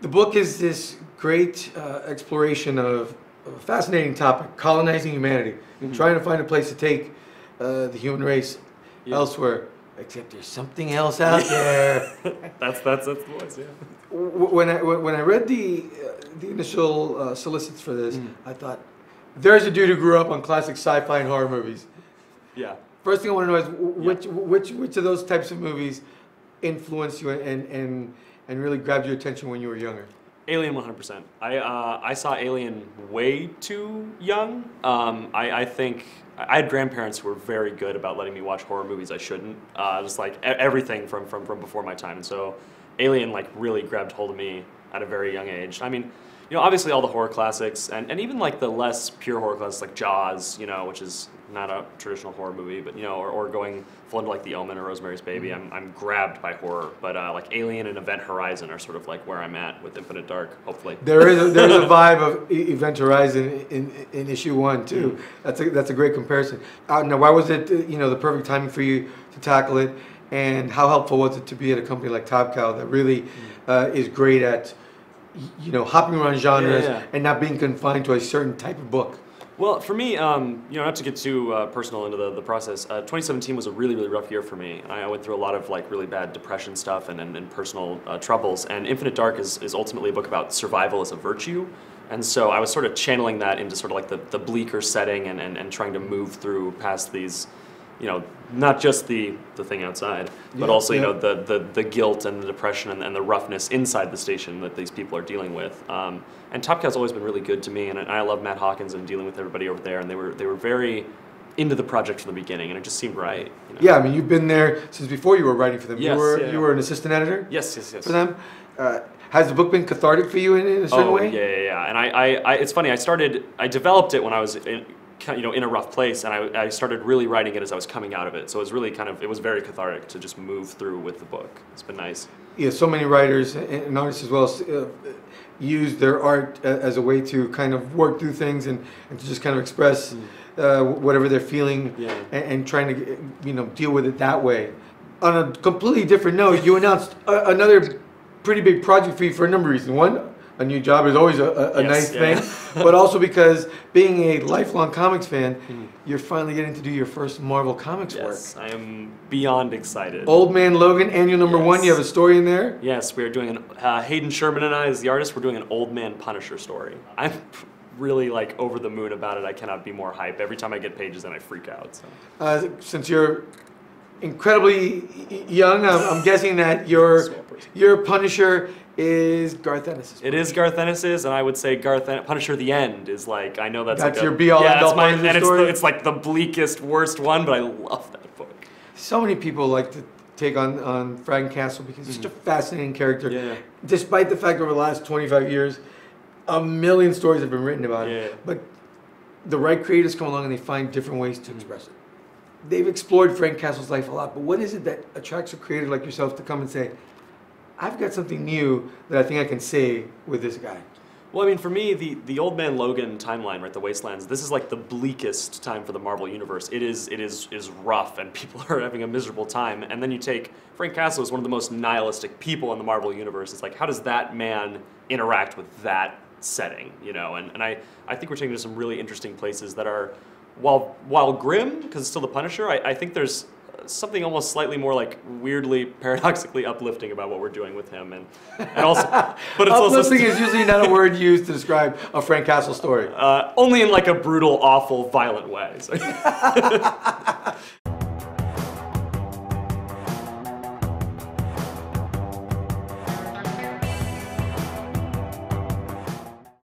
book is this great exploration of a fascinating topic, colonizing humanity, and trying to find a place to take the human race elsewhere. Except there's something else out there. That's the voice, yeah. When I read the initial solicits for this, I thought, there's a dude who grew up on classic sci-fi and horror movies. Yeah. First thing I want to know is which of those types of movies influenced you and really grabbed your attention when you were younger? Alien 100%. I saw Alien way too young. I think I had grandparents who were very good about letting me watch horror movies I shouldn't. Just like everything from before my time. And so Alien like really grabbed hold of me at a very young age. I mean, you know, obviously all the horror classics and even like the less pure horror classics like Jaws, you know, which is not a traditional horror movie, but you know, or going full into like The Omen or Rosemary's Baby. I'm grabbed by horror, but like Alien and Event Horizon are sort of like where I'm at with Infinite Dark. Hopefully, there's a vibe of Event Horizon in issue 1 too. That's a great comparison. Now, why was it the perfect timing for you to tackle it, and how helpful was it to be at a company like Top Cow that really is great at hopping around genres and not being confined to a certain type of book? Well, for me, not to get too personal into the process, 2017 was a really, really rough year for me. I went through a lot of like really bad depression stuff and personal troubles, and Infinite Dark is ultimately a book about survival as a virtue. And so I was sort of channeling that into sort of like the bleaker setting and trying to move through past these, not just the thing outside, but also, the guilt and the depression and the roughness inside the station that these people are dealing with. And Top Cow's always been really good to me, and I love Matt Hawkins and dealing with everybody over there, and they were very into the project from the beginning, and it just seemed right. Yeah, I mean, you've been there since before you were writing for them. Yes, you were an assistant editor? Yes. For them? Has the book been cathartic for you in a certain way? Yeah. And I it's funny, I developed it when I was in a rough place, and I started really writing it as I was coming out of it. So it was really it was very cathartic to just move through with the book. It's been nice. Yeah, so many writers and artists as well use their art as a way to kind of work through things and to just kind of express whatever they're feeling and trying to deal with it that way. On a completely different note, you announced another pretty big project for you for a number of reasons. One, a new job is always a nice thing, but also because being a lifelong comics fan, you're finally getting to do your first Marvel Comics work. Yes, I am beyond excited. Old Man Logan, annual number 1, you have a story in there? Yes, we are doing Hayden Sherman and I, as the artist, we're doing an Old Man Punisher story. I'm really like over the moon about it. I cannot be more hype. Every time I get pages and I freak out. So. Since you're incredibly young, I'm guessing that your Punisher is Garth Ennis. It is Garth Ennis's, and I would say Punisher the End is like, I know that's like your be-all end-all and story? it's like the bleakest, worst one, but I love that book. So many people like to take on Frank Castle because he's such a fascinating character. Yeah. Despite the fact over the last 25 years, a million stories have been written about it. But the right creators come along and they find different ways to express it. They've explored Frank Castle's life a lot, but what is it that attracts a creator like yourself to come and say, I've got something new that I think I can say with this guy? Well, I mean, for me, the Old Man Logan timeline, right, the Wastelands, this is like the bleakest time for the Marvel Universe. It is rough, and people are having a miserable time. And then you take Frank Castle is one of the most nihilistic people in the Marvel Universe. It's like, how does that man interact with that setting, And I think we're taking to some really interesting places that are, while grim, because it's still the Punisher, I think there's something almost slightly more like weirdly, paradoxically uplifting about what we're doing with him, and also, but it's uplifting is usually not a word used to describe a Frank Castle story. Only in like a brutal, awful, violent way. So.